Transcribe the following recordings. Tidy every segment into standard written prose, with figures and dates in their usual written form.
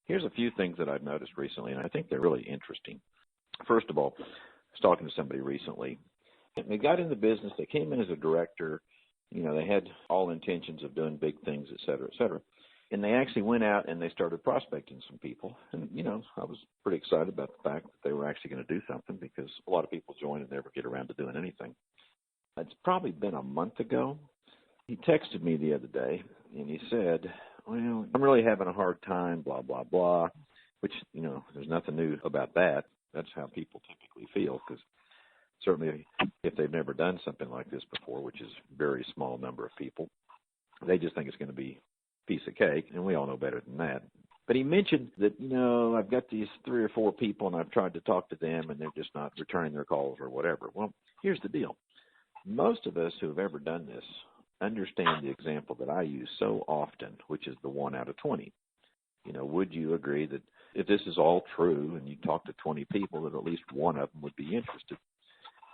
Here's a few things that I've noticed recently, and I think they're really interesting. First of all, I was talking to somebody recently, and they got in the business. They came in as a director. They had all intentions of doing big things, et cetera, et cetera. And they actually went out and they started prospecting some people. And, I was pretty excited about the fact that they were actually going to do something, because a lot of people join and never get around to doing anything. It's probably been a month ago. He texted me the other day and he said, well, I'm really having a hard time, blah, blah, blah, which, there's nothing new about that. That's how people typically feel, because certainly if they've never done something like this before, which is a very small number of people, they just think it's going to be a piece of cake, and we all know better than that. But he mentioned that, I've got these 3 or 4 people, and I've tried to talk to them, and they're just not returning their calls or whatever. Well, here's the deal. Most of us who have ever done this understand the example that I use so often, which is the 1 out of 20. Would you agree that if this is all true and you talk to 20 people, that at least one of them would be interested?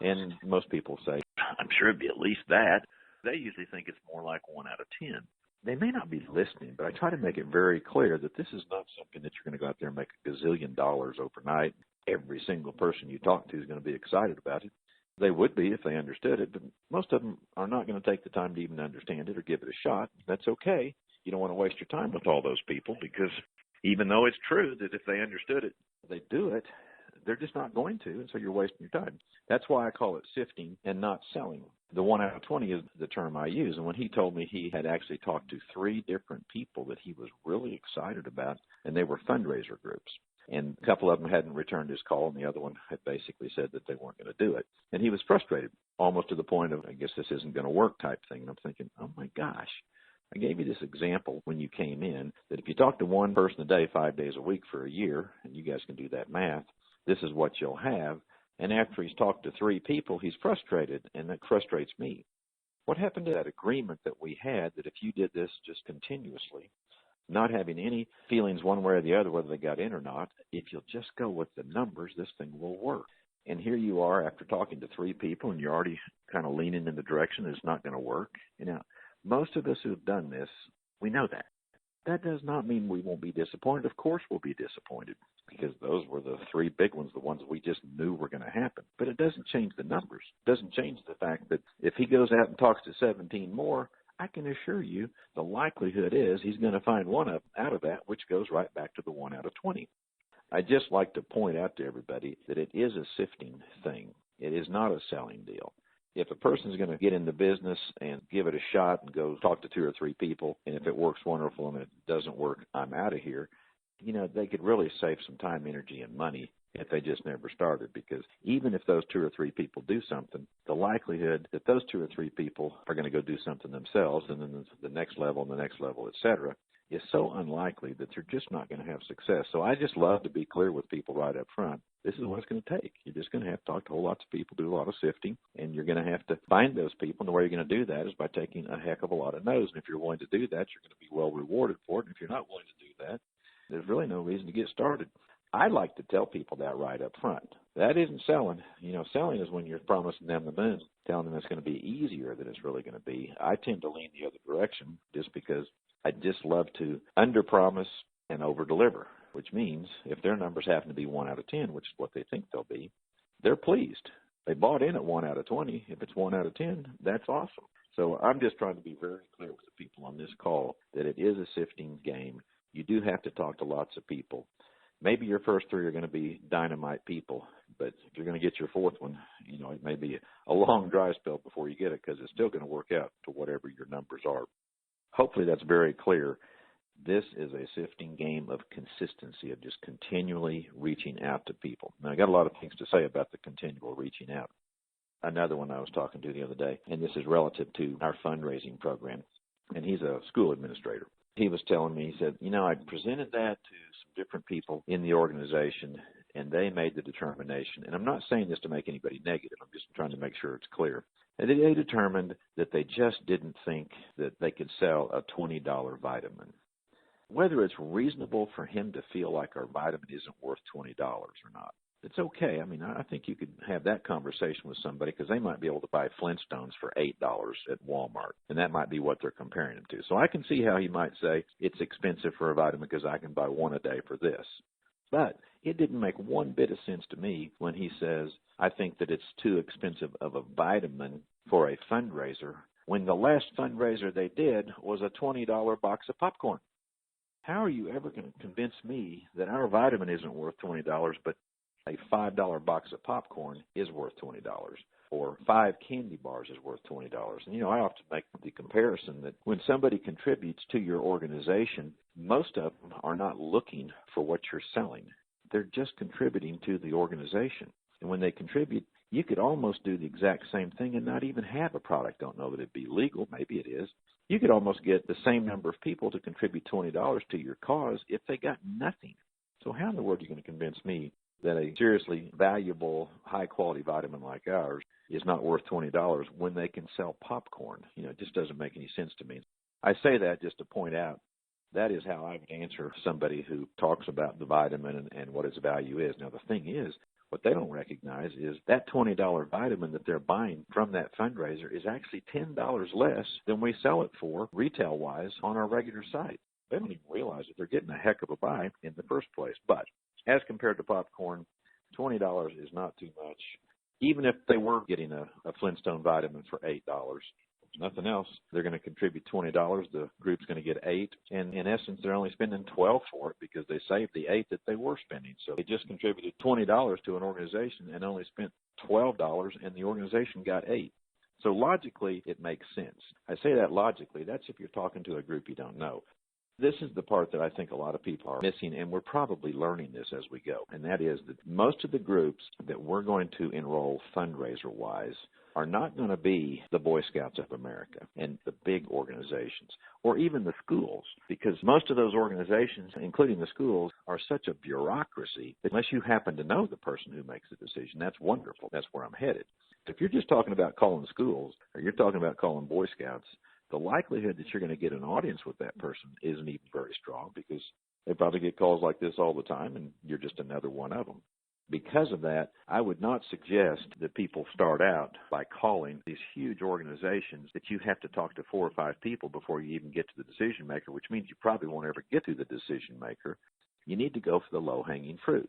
And most people say, I'm sure it'd be at least that. They usually think it's more like 1 out of 10. They may not be listening, but I try to make it very clear that this is not something that you're going to go out there and make $1 gazillion overnight. Every single person you talk to is going to be excited about it. They would be if they understood it, but most of them are not going to take the time to even understand it or give it a shot. That's okay. You don't want to waste your time with all those people, because even though it's true that if they understood it, they do it, they're just not going to, and so you're wasting your time. That's why I call it sifting and not selling. The 1 out of 20 is the term I use, and when he told me he had actually talked to 3 different people that he was really excited about, and they were fundraiser groups. And a couple of them hadn't returned his call, and the other one had basically said that they weren't going to do it. And he was frustrated, almost to the point of, I guess this isn't going to work type thing. And I'm thinking, oh, my gosh, I gave you this example when you came in, that if you talk to one person a day, 5 days a week for a year, and you guys can do that math, this is what you'll have. And after he's talked to 3 people, he's frustrated, and that frustrates me. What happened to that agreement that we had, that if you did this just continuously, not having any feelings one way or the other, whether they got in or not, if you'll just go with the numbers, this thing will work. And here you are after talking to 3 people, and you're already kind of leaning in the direction that it's not going to work. Most of us who have done this, we know that. That does not mean we won't be disappointed. Of course we'll be disappointed, because those were the 3 big ones, the ones we just knew were going to happen. But it doesn't change the numbers. It doesn't change the fact that if he goes out and talks to 17 more, I can assure you the likelihood is he's going to find one out of that, which goes right back to the 1 out of 20. I just like to point out to everybody that it is a sifting thing. It is not a selling deal. If a person's going to get in the business and give it a shot and go talk to 2 or 3 people, and if it works, wonderful, and if it doesn't work, I'm out of here, they could really save some time, energy, and money if they just never started, because even if those 2 or 3 people do something, the likelihood that those 2 or 3 people are going to go do something themselves, and then the next level and the next level, et cetera, is so unlikely that they're just not going to have success. So I just love to be clear with people right up front. This is what it's going to take. You're just going to have to talk to whole lots of people, do a lot of sifting, and you're going to have to find those people. And the way you're going to do that is by taking a heck of a lot of no's. And if you're willing to do that, you're going to be well rewarded for it. And if you're not willing to do that, there's really no reason to get started. I like to tell people that right up front. That isn't selling. Selling is when you're promising them the moon, telling them it's going to be easier than it's really going to be. I tend to lean the other direction just because I just love to underpromise and overdeliver, which means if their numbers happen to be 1 out of 10, which is what they think they'll be, they're pleased. They bought in at 1 out of 20. If it's 1 out of 10, that's awesome. So I'm just trying to be very clear with the people on this call that it is a sifting game. You do have to talk to lots of people. Maybe your first 3 are going to be dynamite people, but if you're going to get your 4th one, it may be a long dry spell before you get it, because it's still going to work out to whatever your numbers are. Hopefully that's very clear. This is a sifting game of consistency, of just continually reaching out to people. Now, I got a lot of things to say about the continual reaching out. Another one I was talking to the other day, and this is relative to our fundraising program, and he's a school administrator. He was telling me, he said, I presented that to some different people in the organization, and they made the determination, and I'm not saying this to make anybody negative, I'm just trying to make sure it's clear, and they determined that they just didn't think that they could sell a $20 vitamin. Whether it's reasonable for him to feel like our vitamin isn't worth $20 or not, It's okay. I mean, I think you could have that conversation with somebody because they might be able to buy Flintstones for $8 at Walmart, and that might be what they're comparing them to. So I can see how he might say it's expensive for a vitamin because I can buy one a day for this. But it didn't make one bit of sense to me when he says, I think that it's too expensive of a vitamin for a fundraiser, when the last fundraiser they did was a $20 box of popcorn. How are you ever going to convince me that our vitamin isn't worth $20, but a $5 box of popcorn is worth $20, or 5 candy bars is worth $20? And, I often make the comparison that when somebody contributes to your organization, most of them are not looking for what you're selling. They're just contributing to the organization. And when they contribute, you could almost do the exact same thing and not even have a product. Don't know that it'd be legal. Maybe it is. You could almost get the same number of people to contribute $20 to your cause if they got nothing. So how in the world are you going to convince me that a seriously valuable, high-quality vitamin like ours is not worth $20 when they can sell popcorn? It just doesn't make any sense to me. I say that just to point out that is how I would answer somebody who talks about the vitamin and what its value is. Now, the thing is, what they don't recognize is that $20 vitamin that they're buying from that fundraiser is actually $10 less than we sell it for retail-wise on our regular site. They don't even realize that they're getting a heck of a buy in the first place. But as compared to popcorn, $20 is not too much. Even if they were getting a Flintstone vitamin for $8, nothing else, they're going to contribute $20. The group's going to get $8. And in essence, they're only spending $12 for it because they saved the $8 that they were spending. So they just contributed $20 to an organization and only spent $12, and the organization got $8. So logically, it makes sense. I say that logically. That's if you're talking to a group you don't know. This is the part that I think a lot of people are missing, and we're probably learning this as we go, and that is that most of the groups that we're going to enroll fundraiser-wise are not going to be the Boy Scouts of America and the big organizations, or even the schools, because most of those organizations, including the schools, are such a bureaucracy that unless you happen to know the person who makes the decision, that's wonderful. That's where I'm headed. If you're just talking about calling schools, or you're talking about calling Boy Scouts, the likelihood that you're going to get an audience with that person isn't even very strong, because they probably get calls like this all the time, and you're just another one of them. Because of that, I would not suggest that people start out by calling these huge organizations that you have to talk to 4 or 5 people before you even get to the decision maker, which means you probably won't ever get to the decision maker. You need to go for the low-hanging fruit.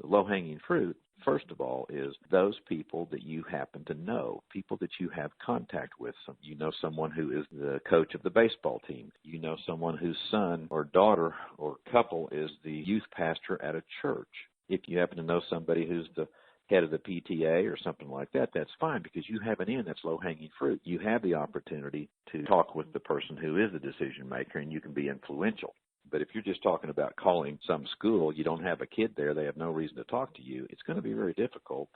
The low-hanging fruit, first of all, is those people that you happen to know, people that you have contact with. You know someone who is the coach of the baseball team. You know someone whose son or daughter or couple is the youth pastor at a church. If you happen to know somebody who's the head of the PTA or something like that, that's fine, because you have an in that's low-hanging fruit. You have the opportunity to talk with the person who is the decision maker, and you can be influential. But if you're just talking about calling some school, you don't have a kid there, they have no reason to talk to you, it's going to be very difficult.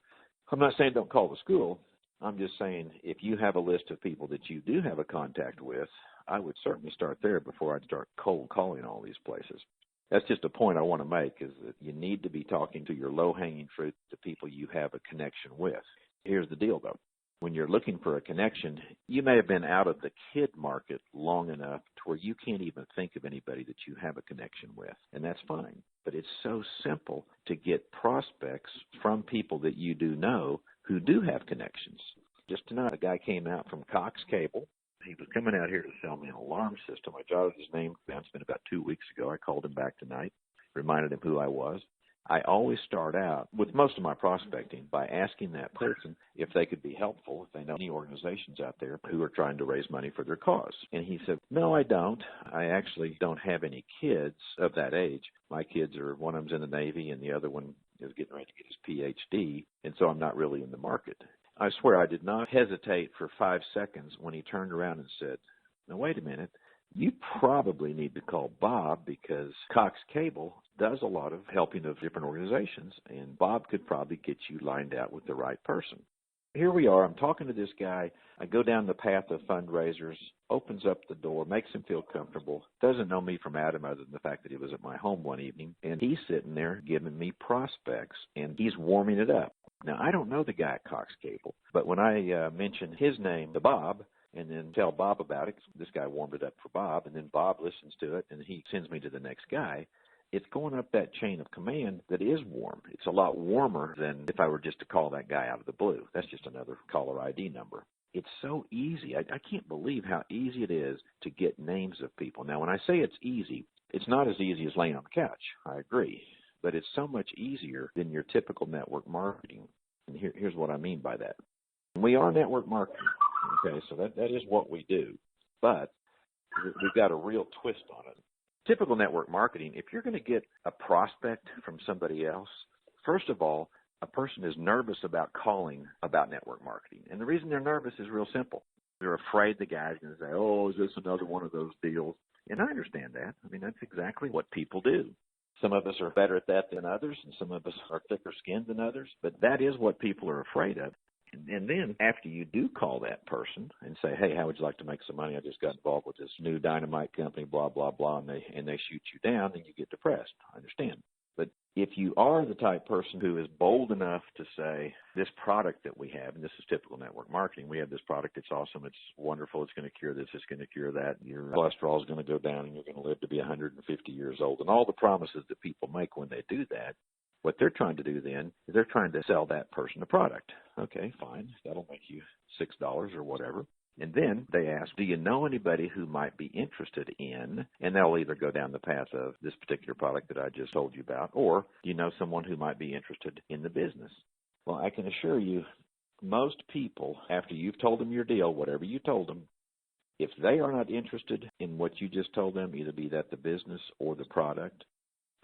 I'm not saying don't call the school. I'm just saying if you have a list of people that you do have a contact with, I would certainly start there before I'd start cold calling all these places. That's just a point I want to make, is that you need to be talking to your low-hanging fruit, the people you have a connection with. Here's the deal, though. When you're looking for a connection, you may have been out of the kid market long enough to where you can't even think of anybody that you have a connection with, and that's fine. But it's so simple to get prospects from people that you do know who do have connections. Just tonight, a guy came out from Cox Cable. He was coming out here to sell me an alarm system. I jotted his name down. It's been about 2 weeks ago. I called him back tonight, reminded him who I was. I always start out with most of my prospecting by asking that person if they could be helpful, if they know any organizations out there who are trying to raise money for their cause. And he said, no, I don't. I actually don't have any kids of that age. My kids are, one of them's in the Navy and the other one is getting ready to get his PhD, and so I'm not really in the market. I swear I did not hesitate for 5 seconds when he turned around and said, now, wait a minute. You probably need to call Bob, because Cox Cable does a lot of helping of different organizations, and Bob could probably get you lined out with the right person. Here we are. I'm talking to this guy. I go down the path of fundraisers, opens up the door, makes him feel comfortable, doesn't know me from Adam other than the fact that he was at my home one evening, and he's sitting there giving me prospects, and he's warming it up. Now, I don't know the guy at Cox Cable, but when I mention his name to Bob, and then tell Bob about it, this guy warmed it up for Bob, and then Bob listens to it, and he sends me to the next guy. it's going up that chain of command that is warm. It's a lot warmer than if I were just to call that guy out of the blue. That's just another caller ID number. It's so easy. I can't believe how easy it is to get names of people. Now, when I say it's easy, it's not as easy as laying on the couch. I agree. But it's so much easier than your typical network marketing. And here's what I mean by that. We are network marketing. Okay, so that is what we do. But we've got a real twist on it. Typical network marketing, if you're going to get a prospect from somebody else, first of all, a person is nervous about calling about network marketing. And the reason they're nervous is real simple. They're afraid the guy's going to say, oh, is this another one of those deals? And I understand that. I mean, that's exactly what people do. Some of us are better at that than others, and some of us are thicker skinned than others. But that is what people are afraid of. And then after you do call that person and say, hey, how would you like to make some money? I just got involved with this new dynamite company, blah, blah, blah, and they shoot you down, then you get depressed. I understand. But if you are the type person who is bold enough to say, this product that we have, and this is typical network marketing, we have this product, it's awesome, it's wonderful, it's going to cure this, it's going to cure that, your cholesterol is going to go down, and you're going to live to be 150 years old, and all the promises that people make when they do that, what they're trying to do then is they're trying to sell that person a product. Okay, fine. That'll make you $6 or whatever. And then they ask, do you know anybody who might be interested in, and they'll either go down the path of this particular product that I just told you about, or do you know someone who might be interested in the business? Well, I can assure you, most people, after you've told them your deal, whatever you told them, if they are not interested in what you just told them, either be that the business or the product,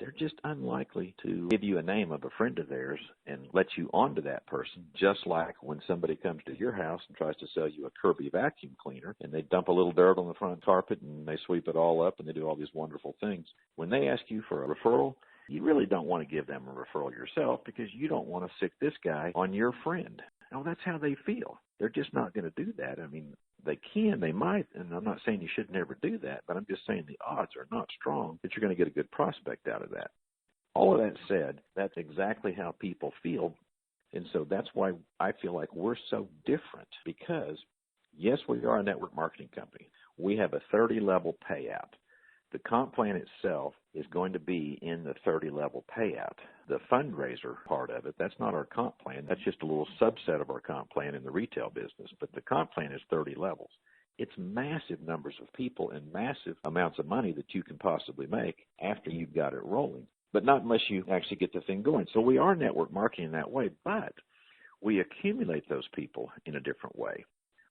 they're just unlikely to give you a name of a friend of theirs and let you onto that person, just like when somebody comes to your house and tries to sell you a Kirby vacuum cleaner, and they dump a little dirt on the front carpet and they sweep it all up and they do all these wonderful things. When they ask you for a referral, you really don't want to give them a referral yourself because you don't want to sick this guy on your friend. Oh, that's how they feel. They're just not going to do that. I mean, they can, they might, and I'm not saying you should never do that, but I'm just saying the odds are not strong that you're going to get a good prospect out of that. All of that said, that's exactly how people feel, and so that's why I feel like we're so different because, yes, we are a network marketing company. We have a 30-level payout. The comp plan itself is going to be in the 30-level payout. The fundraiser part of it, that's not our comp plan. That's just a little subset of our comp plan in the retail business. But the comp plan is 30 levels. It's massive numbers of people and massive amounts of money that you can possibly make after you've got it rolling, but not unless you actually get the thing going. So we are network marketing that way, but we accumulate those people in a different way.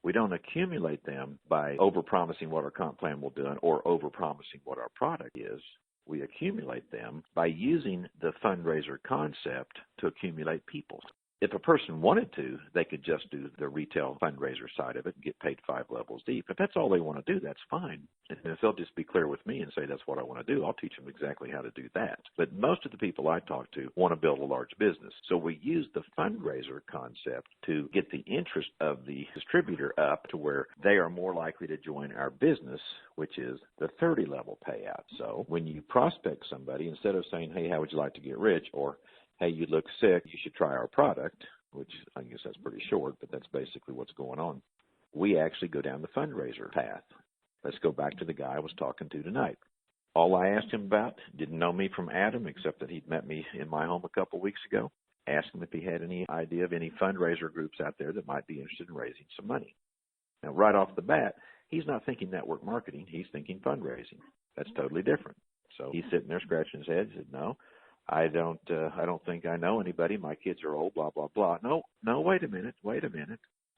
We don't accumulate them by overpromising what our comp plan will do or overpromising what our product is. We accumulate them by using the fundraiser concept to accumulate people. If a person wanted to, they could just do the retail fundraiser side of it and get paid 5 levels deep. If that's all they want to do, that's fine. And if they'll just be clear with me and say that's what I want to do, I'll teach them exactly how to do that. But most of the people I talk to want to build a large business. So we use the fundraiser concept to get the interest of the distributor up to where they are more likely to join our business, which is the 30-level payout. So when you prospect somebody, instead of saying, hey, how would you like to get rich? Or, hey, you look sick, you should try our product, which I guess that's pretty short, but that's basically what's going on. We actually go down the fundraiser path. Let's go back to the guy I was talking to tonight. All I asked him about, didn't know me from Adam, except that he'd met me in my home a couple of weeks ago. Asked him if he had any idea of any fundraiser groups out there that might be interested in raising some money. Now, right off the bat, he's not thinking network marketing. He's thinking fundraising. That's totally different. So he's sitting there scratching his head. He said, no, I don't think I know anybody. My kids are old, blah, blah, blah. No, wait a minute.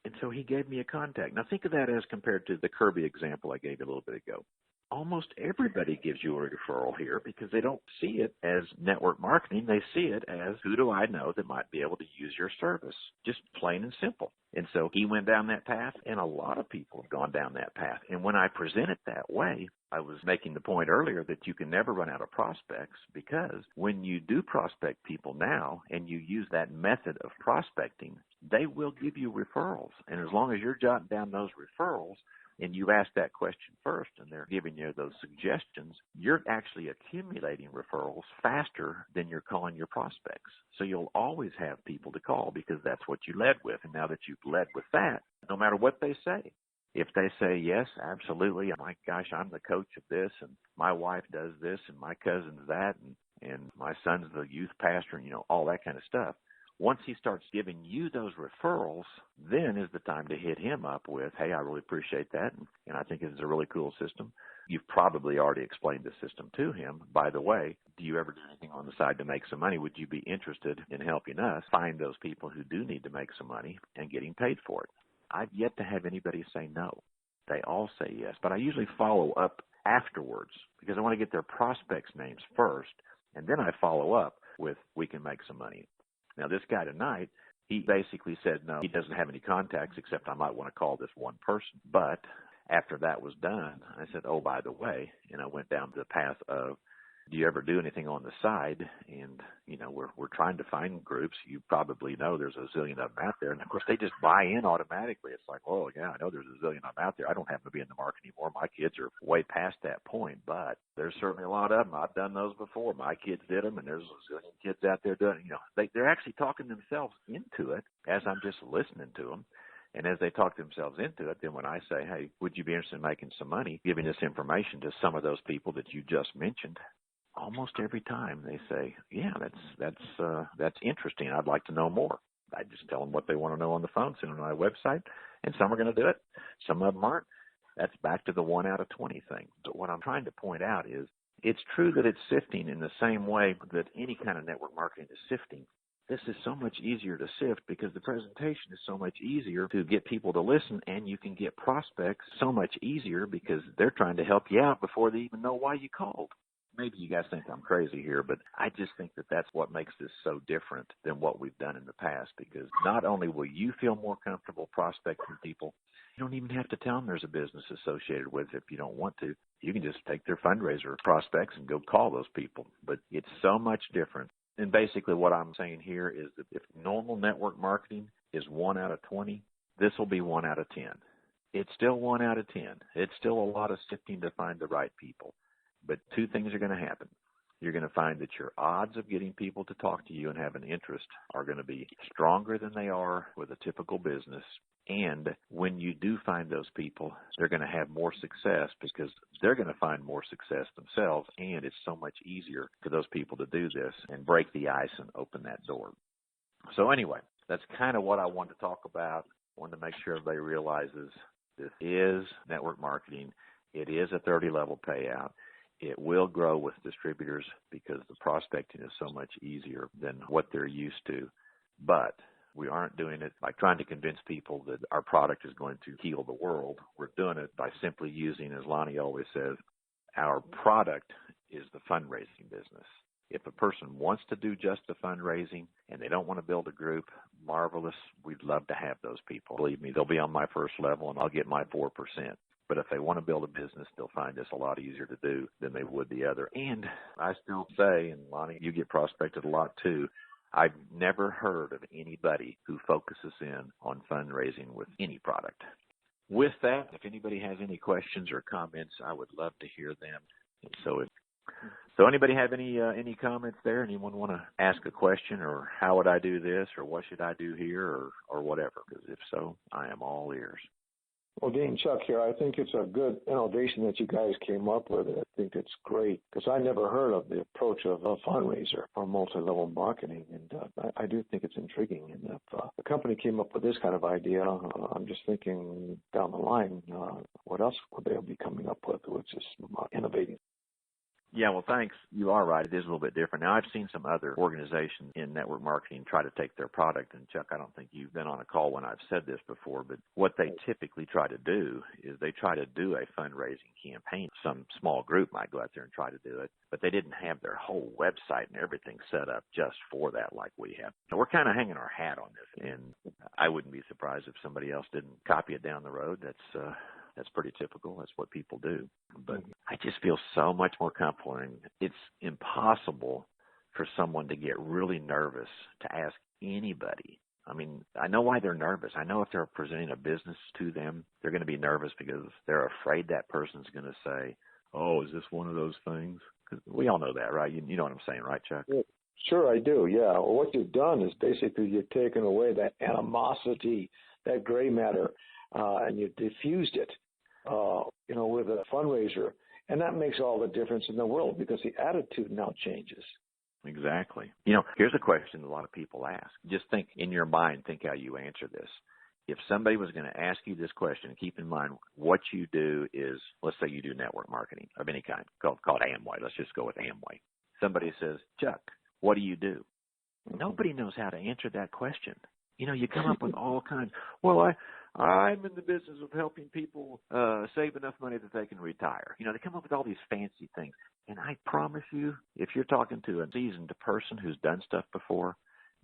And so he gave me a contact. Now think of that as compared to the Kirby example I gave you a little bit ago. Almost everybody gives you a referral here because they don't see it as network marketing. They see it as, who do I know that might be able to use your service? Just plain and simple. And so he went down that path, and a lot of people have gone down that path. And when I present it that way, I was making the point earlier that you can never run out of prospects, because when you do prospect people now and you use that method of prospecting, they will give you referrals. And as long as you're jotting down those referrals, and you ask that question first and they're giving you those suggestions, you're actually accumulating referrals faster than you're calling your prospects. So you'll always have people to call because that's what you led with. And now that you've led with that, no matter what they say, If they say, yes, absolutely, my gosh, I'm the coach of this, and my wife does this, and my cousin's that, and my son's the youth pastor, and, all that kind of stuff. Once he starts giving you those referrals, then is the time to hit him up with, hey, I really appreciate that, and I think it's a really cool system. You've probably already explained the system to him. By the way, do you ever do anything on the side to make some money? Would you be interested in helping us find those people who do need to make some money and getting paid for it? I've yet to have anybody say no. They all say yes, but I usually follow up afterwards because I want to get their prospects' names first, and then I follow up with, we can make some money. Now, this guy tonight, he basically said no, he doesn't have any contacts except I might want to call this one person. But after that was done, I said, oh, by the way, and I went down the path of, do you ever do anything on the side? And, we're trying to find groups. You probably know there's a zillion of them out there. And, of course, they just buy in automatically. It's like, oh, yeah, I know there's a zillion of them out there. I don't happen to be in the market anymore. My kids are way past that point. But there's certainly a lot of them. I've done those before. My kids did them, and there's a zillion kids out there doing it. They're actually talking themselves into it as I'm just listening to them. And as they talk themselves into it, then when I say, hey, would you be interested in making some money, giving this information to some of those people that you just mentioned, almost every time they say, yeah, that's interesting. I'd like to know more. I just tell them what they want to know on the phone, send them to my website, and some are going to do it. Some of them aren't. That's back to the 1 out of 20 thing. But what I'm trying to point out is it's true that it's sifting in the same way that any kind of network marketing is sifting. This is so much easier to sift because the presentation is so much easier to get people to listen, and you can get prospects so much easier because they're trying to help you out before they even know why you called. Maybe you guys think I'm crazy here, but I just think that that's what makes this so different than what we've done in the past, because not only will you feel more comfortable prospecting people, you don't even have to tell them there's a business associated with it if you don't want to. You can just take their fundraiser prospects and go call those people. But it's so much different. And basically what I'm saying here is that if normal network marketing is 1 out of 20, this will be 1 out of 10. It's still 1 out of 10. It's still a lot of sifting to find the right people. But two things are going to happen. You're going to find that your odds of getting people to talk to you and have an interest are going to be stronger than they are with a typical business. And when you do find those people, they're going to have more success because they're going to find more success themselves. And it's so much easier for those people to do this and break the ice and open that door. So anyway, that's kind of what I wanted to talk about. I wanted to make sure everybody realizes this is network marketing. It is a 30-level payout. It will grow with distributors because the prospecting is so much easier than what they're used to. But we aren't doing it by trying to convince people that our product is going to heal the world. We're doing it by simply using, as Lonnie always says, our product is the fundraising business. If a person wants to do just the fundraising and they don't want to build a group, marvelous. We'd love to have those people. Believe me, they'll be on my first level and I'll get my 4%. But if they want to build a business, they'll find this a lot easier to do than they would the other. And I still say, and Lonnie, you get prospected a lot too, I've never heard of anybody who focuses in on fundraising with any product. With that, if anybody has any questions or comments, I would love to hear them. And so anybody have any comments there? Anyone want to ask a question, or how would I do this, or what should I do here, or whatever? Because if so, I am all ears. Well, Dean, Chuck here. I think it's a good innovation that you guys came up with. I think it's great because I never heard of the approach of a fundraiser for multi-level marketing, and I do think it's intriguing. And if the company came up with this kind of idea, I'm just thinking down the line, what else would they be coming up with, which is innovating? Yeah, well, thanks. You are right. It is a little bit different. Now, I've seen some other organizations in network marketing try to take their product, and Chuck, I don't think you've been on a call when I've said this before, but what they typically try to do is they try to do a fundraising campaign. Some small group might go out there and try to do it, but they didn't have their whole website and everything set up just for that like we have. So we're kind of hanging our hat on this, and I wouldn't be surprised if somebody else didn't copy it down the road. That's pretty typical. That's what people do. But I just feel so much more comfortable. And it's impossible for someone to get really nervous to ask anybody. I mean, I know why they're nervous. I know if they're presenting a business to them, they're going to be nervous because they're afraid that person's going to say, oh, is this one of those things? Because we all know that, right? You know what I'm saying, right, Chuck? Yeah. Sure, I do, yeah. Well, what you've done is basically you've taken away that animosity, that gray matter. and you diffused it, with a fundraiser. And that makes all the difference in the world because the attitude now changes. Exactly. Here's a question a lot of people ask. Just think in your mind, think how you answer this. If somebody was going to ask you this question, keep in mind what you do is, let's say you do network marketing of any kind, called Amway. Let's just go with Amway. Somebody says, Chuck, what do you do? Nobody knows how to answer that question. You come up with all kinds. Well, I'm in the business of helping people save enough money that they can retire. They come up with all these fancy things. And I promise you, if you're talking to a seasoned person who's done stuff before,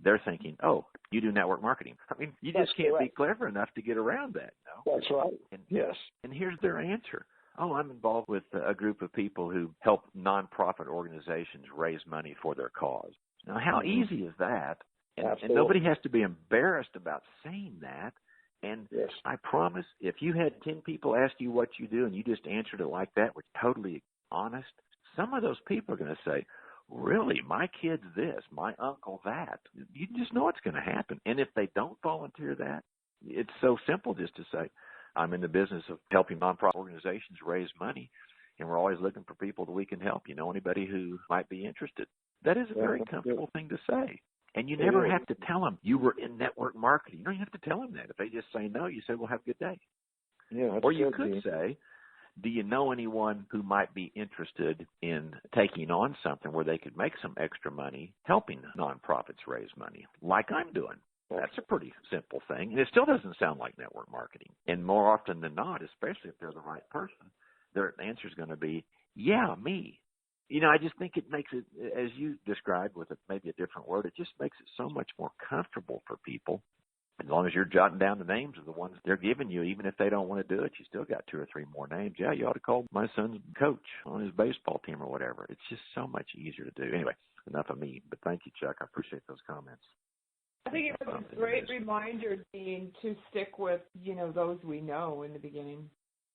they're thinking, oh, you do network marketing. I mean, you just can't be clever enough to get around that. No? That's right. Yes. And here's their answer. Oh, I'm involved with a group of people who help nonprofit organizations raise money for their cause. Now, how easy is that? And nobody has to be embarrassed about saying that. And yes. I promise, if you had 10 people ask you what you do and you just answered it like that, was totally honest, some of those people are going to say, really, my kid's this, my uncle that. You just know it's going to happen. And if they don't volunteer that, it's so simple just to say, I'm in the business of helping nonprofit organizations raise money, and we're always looking for people that we can help. You know anybody who might be interested? That is a very comfortable thing to say. And you never have to tell them you were in network marketing. You don't have to tell them that. If they just say no, you say, well, have a good day. Yeah, or you could say, do you know anyone who might be interested in taking on something where they could make some extra money helping nonprofits raise money, like I'm doing? That's a pretty simple thing. And it still doesn't sound like network marketing. And more often than not, especially if they're the right person, their answer is going to be, yeah, me. I just think it makes it, as you described with maybe a different word, it just makes it so much more comfortable for people. As long as you're jotting down the names of the ones they're giving you, even if they don't want to do it, you still got 2 or 3 more names. Yeah, you ought to call my son's coach on his baseball team or whatever. It's just so much easier to do. Anyway, enough of me. But thank you, Chuck. I appreciate those comments. I think it was a great reminder, Dean, to stick with, those we know in the beginning.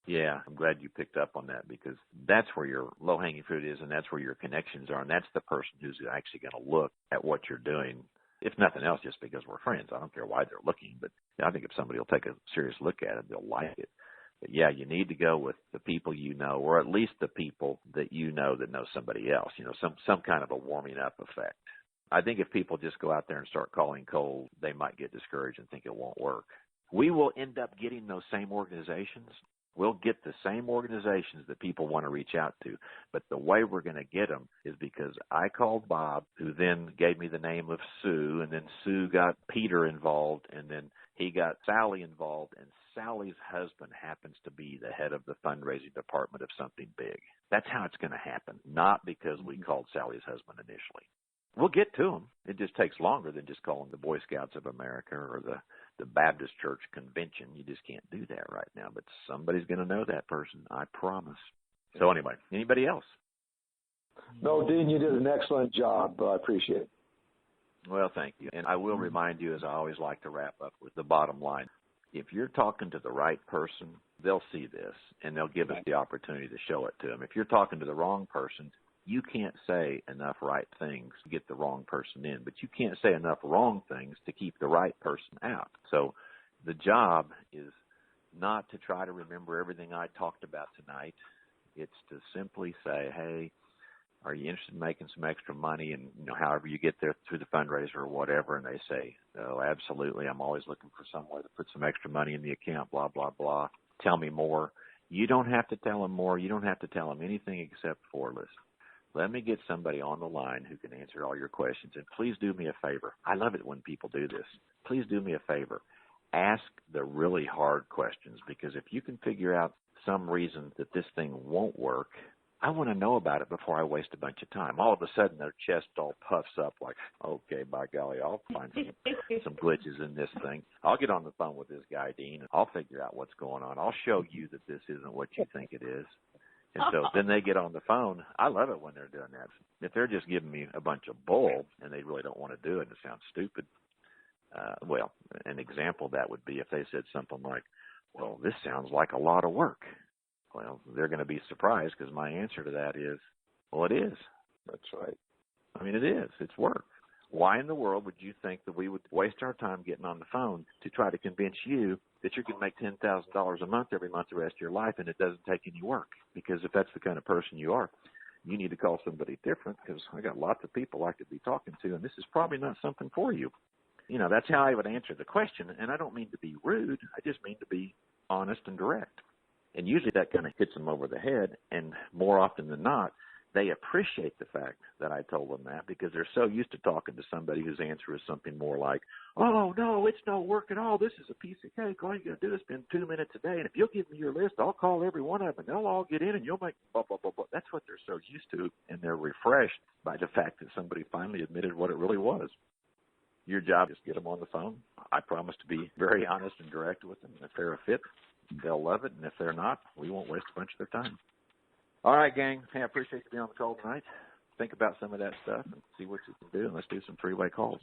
Yeah, I'm glad you picked up on that because that's where your low-hanging fruit is and that's where your connections are, and that's the person who's actually going to look at what you're doing, if nothing else, just because we're friends. I don't care why they're looking, but I think if somebody will take a serious look at it, they'll like it. But, yeah, you need to go with the people you know, or at least the people that you know that know somebody else, some kind of a warming up effect. I think if people just go out there and start calling cold, they might get discouraged and think it won't work. We will end up getting those same organizations. We'll get the same organizations that people want to reach out to, but the way we're going to get them is because I called Bob, who then gave me the name of Sue, and then Sue got Peter involved, and then he got Sally involved, and Sally's husband happens to be the head of the fundraising department of something big. That's how it's going to happen, not because we called Sally's husband initially. We'll get to them. It just takes longer than just calling the Boy Scouts of America or the Baptist Church Convention. You just can't do that right now. But somebody's going to know that person, I promise. So anyway, anybody else? No, Dean, you did an excellent job. I appreciate it. Well, thank you. And I will remind you, as I always like to wrap up with the bottom line. If you're talking to the right person, they'll see this, and they'll give us the opportunity to show it to them. If you're talking to the wrong person, you can't say enough right things to get the wrong person in, but you can't say enough wrong things to keep the right person out. So the job is not to try to remember everything I talked about tonight. It's to simply say, hey, are you interested in making some extra money? And, however you get there through the fundraiser or whatever, and they say, oh, absolutely, I'm always looking for somewhere to put some extra money in the account, blah, blah, blah. Tell me more. You don't have to tell them more. You don't have to tell them anything except for, listen, let me get somebody on the line who can answer all your questions. And please do me a favor. I love it when people do this. Please do me a favor. Ask the really hard questions, because if you can figure out some reason that this thing won't work, I want to know about it before I waste a bunch of time. All of a sudden, their chest all puffs up like, okay, by golly, I'll find some glitches in this thing. I'll get on the phone with this guy, Dean, and I'll figure out what's going on. I'll show you that this isn't what you think it is. And so then they get on the phone. I love it when they're doing that. If they're just giving me a bunch of bull and they really don't want to do it, it sounds stupid. Well, an example of that would be if they said something like, well, this sounds like a lot of work. Well, they're going to be surprised because my answer to that is, well, it is. That's right. I mean, it is. It's work. Why in the world would you think that we would waste our time getting on the phone to try to convince you that you can make $10,000 a month every month the rest of your life and it doesn't take any work. Because if that's the kind of person you are, you need to call somebody different, because I got lots of people I could be talking to, and this is probably not something for you. You know, that's how I would answer the question. And I don't mean to be rude. I just mean to be honest and direct. And usually that kind of hits them over the head. And more often than not, they appreciate the fact that I told them that, because they're so used to talking to somebody whose answer is something more like, oh, no, it's no work at all. This is a piece of cake. All you got to do is spend 2 minutes a day. And if you'll give me your list, I'll call every one of them, and they'll all get in, and you'll make blah, blah, blah, blah. That's what they're so used to, and they're refreshed by the fact that somebody finally admitted what it really was. Your job is to get them on the phone. I promise to be very honest and direct with them. If they're a fit, they'll love it. And if they're not, we won't waste a bunch of their time. All right, gang. Hey, I appreciate you being on the call tonight. Think about some of that stuff and see what you can do, and let's do some three-way calls.